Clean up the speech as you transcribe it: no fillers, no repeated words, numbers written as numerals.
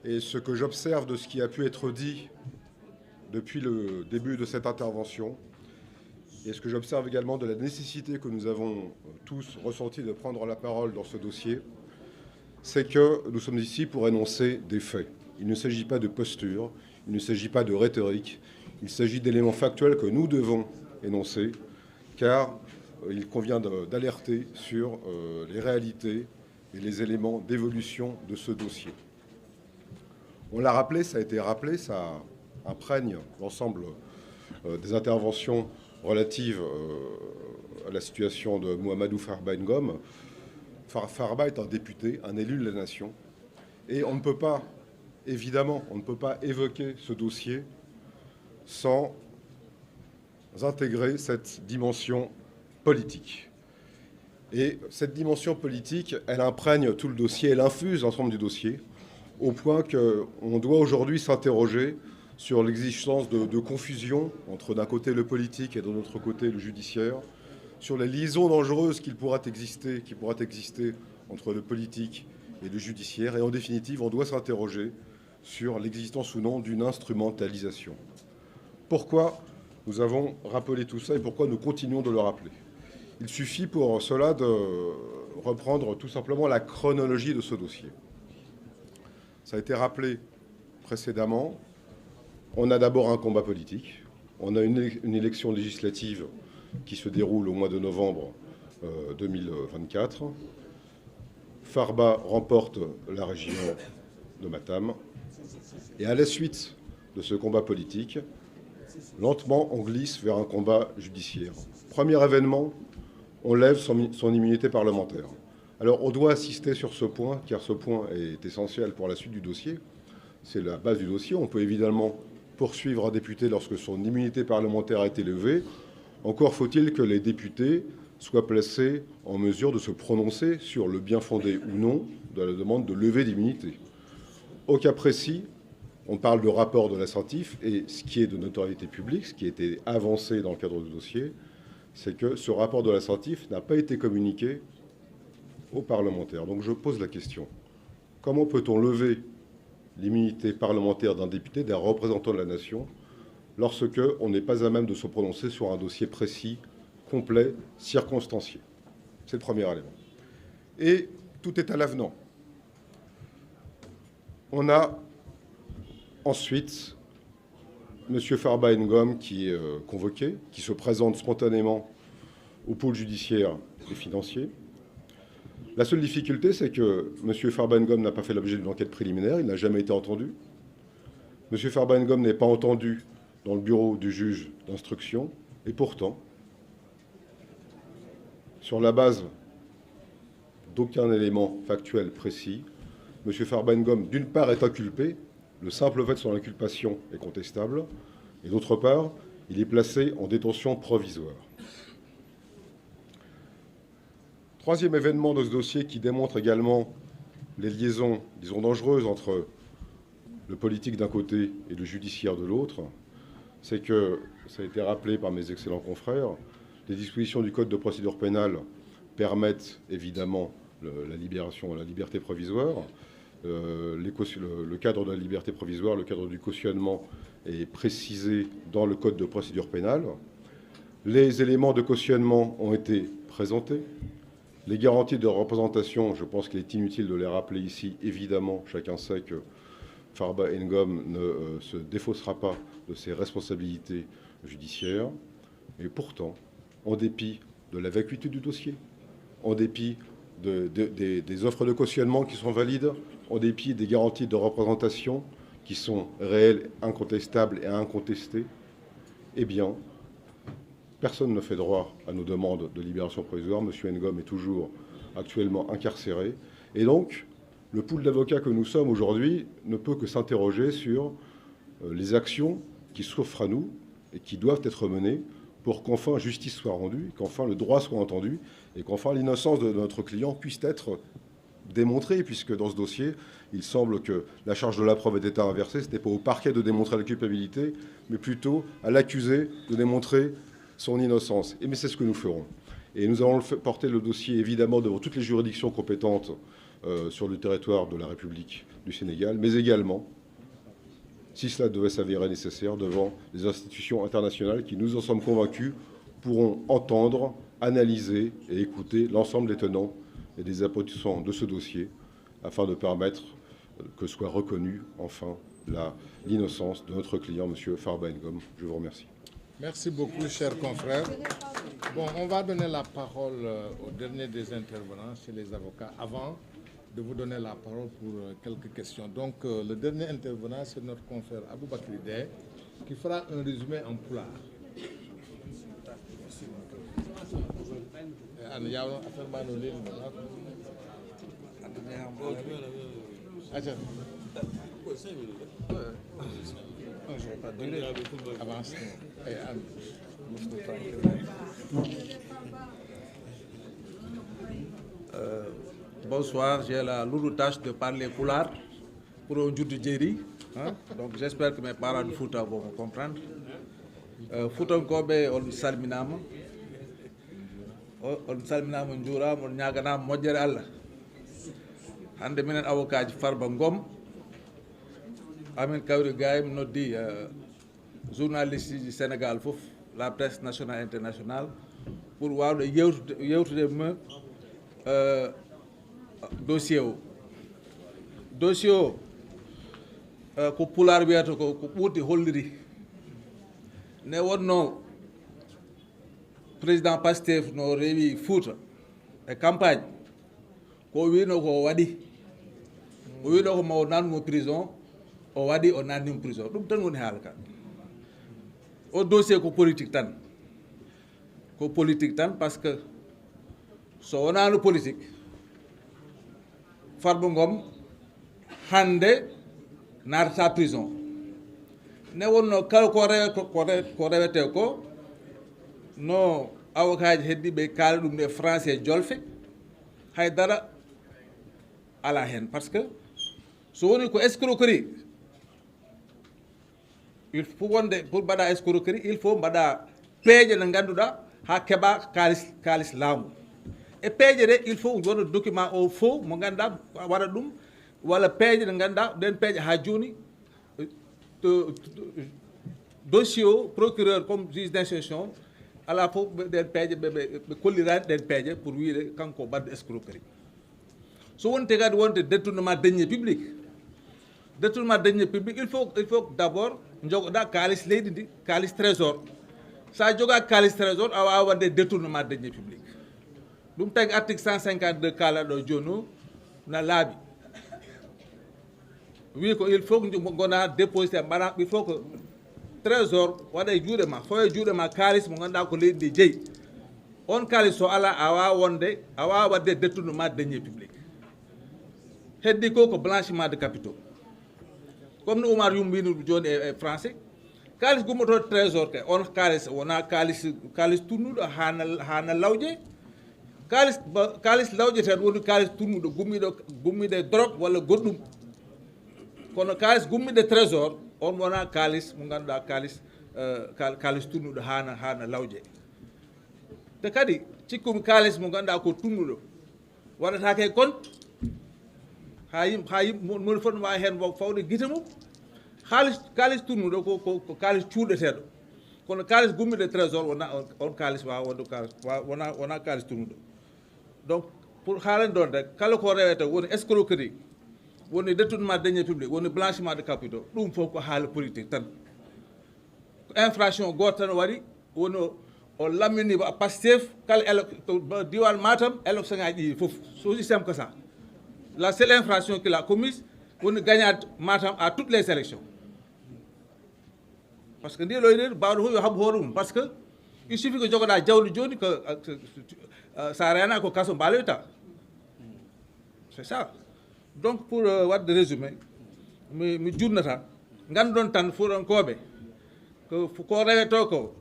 Et ce que j'observe de ce qui a pu être dit depuis le début de cette intervention, et ce que j'observe également de la nécessité que nous avons tous ressentie de prendre la parole dans ce dossier, c'est que nous sommes ici pour énoncer des faits. Il ne s'agit pas de posture, il ne s'agit pas de rhétorique, il s'agit d'éléments factuels que nous devons énoncer, car il convient d'alerter sur les réalités et les éléments d'évolution de ce dossier. On l'a rappelé, ça a été rappelé, ça imprègne l'ensemble des interventions relatives à la situation de Mouhamadou Farba Ngom. Farba est un député, un élu de la nation, et on ne peut pas, évidemment, on ne peut pas évoquer ce dossier sans intégrer cette dimension politique. Et cette dimension politique, elle imprègne tout le dossier, elle infuse l'ensemble du dossier, au point qu'on doit aujourd'hui s'interroger sur l'existence de confusion entre d'un côté le politique et de l'autre côté le judiciaire, sur les liaisons dangereuses qui pourraient exister entre le politique et le judiciaire. Et en définitive, on doit s'interroger sur l'existence ou non d'une instrumentalisation. Pourquoi nous avons rappelé tout ça et pourquoi nous continuons de le rappeler? Il suffit pour cela de reprendre tout simplement la chronologie de ce dossier. Ça a été rappelé précédemment. On a d'abord un combat politique. On a une élection législative qui se déroule au mois de novembre 2024. Farba remporte la région de Matam. Et à la suite de ce combat politique, lentement, on glisse vers un combat judiciaire. Premier événement, on lève son immunité parlementaire. Alors, on doit assister sur ce point, car ce point est essentiel pour la suite du dossier. C'est la base du dossier. On peut évidemment poursuivre un député lorsque son immunité parlementaire a été levée. Encore faut-il que les députés soient placés en mesure de se prononcer sur le bien fondé ou non de la demande de levée d'immunité. Au cas précis, on parle de rapport de la CENTIF, et ce qui est de notoriété publique, ce qui a été avancé dans le cadre du dossier, c'est que ce rapport de la CENTIF n'a pas été communiqué aux parlementaires. Donc je pose la question, comment peut-on lever l'immunité parlementaire d'un député, d'un représentant de la nation, lorsque on n'est pas à même de se prononcer sur un dossier précis, complet, circonstancié? C'est le premier élément. Et tout est à l'avenant. On a ensuite M. Farba Ngom qui est convoqué, qui se présente spontanément au pôle judiciaire et financier. La seule difficulté, c'est que M. Farba Ngom n'a pas fait l'objet d'une enquête préliminaire, il n'a jamais été entendu. M. Farba Ngom n'est pas entendu dans le bureau du juge d'instruction, et pourtant, sur la base d'aucun élément factuel précis, M. Farba Ngom, d'une part, est inculpé, le simple fait de son inculpation est contestable, et d'autre part, il est placé en détention provisoire. Troisième événement de ce dossier qui démontre également les liaisons, disons, dangereuses entre le politique d'un côté et le judiciaire de l'autre, c'est que, ça a été rappelé par mes excellents confrères, les dispositions du Code de procédure pénale permettent évidemment la libération, la liberté provisoire. Le cadre de la liberté provisoire, le cadre du cautionnement est précisé dans le Code de procédure pénale. Les éléments de cautionnement ont été présentés. Les garanties de représentation, je pense qu'il est inutile de les rappeler ici. Évidemment, chacun sait que Farba Ngom ne se défaussera pas de ses responsabilités judiciaires. Et pourtant, en dépit de la vacuité du dossier, en dépit des offres de cautionnement qui sont valides, en dépit des garanties de représentation qui sont réelles, incontestables et incontestées, eh bien, personne ne fait droit à nos demandes de libération provisoire. M. Ngom est toujours actuellement incarcéré. Et donc, le pool d'avocats que nous sommes aujourd'hui ne peut que s'interroger sur les actions qui s'offrent à nous et qui doivent être menées pour qu'enfin justice soit rendue, qu'enfin le droit soit entendu et qu'enfin l'innocence de notre client puisse être démontrée, puisque dans ce dossier, il semble que la charge de la preuve ait été inversée. Ce n'était pas au parquet de démontrer la culpabilité, mais plutôt à l'accusé de démontrer son innocence. Mais c'est ce que nous ferons. Et nous allons porter le dossier, évidemment, devant toutes les juridictions compétentes sur le territoire de la République du Sénégal, mais également, si cela devait s'avérer nécessaire, devant les institutions internationales qui, nous en sommes convaincus, pourront entendre, analyser et écouter l'ensemble des tenants et des aboutissants de ce dossier, afin de permettre que soit reconnue enfin l'innocence de notre client, M. Farba Ngom. Je vous remercie. Merci beaucoup, chers confrères. Bon, on va donner la parole au dernier des intervenants chez les avocats avant de vous donner la parole pour quelques questions. Donc, le dernier intervenant, c'est notre confrère Aboubakry Dey, qui fera un résumé en pulaar. Je ne vais pas durer. Avance. Bonsoir, j'ai la lourde tâche de parler pulaar pour un jour de Djeri. Donc j'espère que mes parents de Fouta vont me comprendre. Fuutankoɓe on salminama juurama on ñaganama moƴƴere Allah. Hande minen avocat ji Farba Ngom amin kawri ga mi noddi journaliste ji Sénégal fof, la presse nationale internationale, pour wawde yewtude me dossier o ko pulaar wiyata ko ɓurde holliri ne wonno président Pastef no rewi Fouta e campagne ko wino ko waɗi o wino ko mawo nannumo prison o waɗi o nannimo prison ɗum tan woni haala ka o dossier ko politique tan parce que so wonano politique Farba Ngom hande natata prison ne wonno kala ko rewete ko no avocat ji heddiɓe kaali ɗum nde français jolfe haydara ala hen, parce que so woni ko escroquerie il faut wonde pour mbaɗa escroquerie il faut mbaɗa peeje nde ngannduɗa ha keɓa kalis laamu e peeje ɗe il faut wona document o faux mo ngannduɗa waɗa ɗum walla peeje ɗe ngannduɗa ɗen peeje ha joni dossier o procureur comme juge d'instruction ala fof ɗen peeje ɓe kollirani ɗen peeje pour wiide kanko ɓadde escroquerie. So wonte kadi wonde détournement deniers public il faut d' abord jogoɗa kalis leydi ndi, kalis trésor. Sa joga kalis trésor a wawa wadde détournement deniers public. Ɗum tagi article 152 kalaɗo joni o na laaɓi wi ko il faut gona déposité mbaɗa il faut que trésor waɗa e juuɗe ma fawa e juuɗe ma kalis mo ganduɗa ko leydi ndi jeeyi on kalis so ala a wawa wadde détournement deniers public. Heddi ko blanchiment de capitaux, comme no Oumar Youm mbino joni e français. Kalis gummoto trésor ke on kalis wona kalis tunnuɗo hana lawje, kalis lawƴeten woni kalis tunnuɗo gummiɗo drogue walla goɗɗum, kono kalis gummiɗo trésor on wona kalis mo ganduɗa kalis tunnuɗo hana lawje. Te kadi cikkumi kalis mo ganduɗa ko tunnuɗo waɗatake compte ha yimɓe moni fof no wawi hen fawde guite mum. Kalis tunnuɗo ko kalis cuuɗeteɗo, kono kalis gummiɗo trésor wona on kalis wawa wonde wona kalis tunnuɗo. Donc pour haalande ɗon rek kala ko rewete woni escroquerie, woni détournement deniers public, woni blanchiment de capitaux, ɗum fof ko haala politique tan. Infraction goto tan waɗi woni o lammini Pastef kala diwan Matam élection ngaji ɗi fof, c'est aussi simple que ça. La seule infraction qu'il a commise, on gagne Matam à toutes les élections. Parce que parce que il suffit que jogoɗa jawdi joni que sa rena ko kaso mbaloyta. C'est ça. Donc pour wadde résumé mi jurnata ganduɗon tan fuurankoɓe ko reweto ko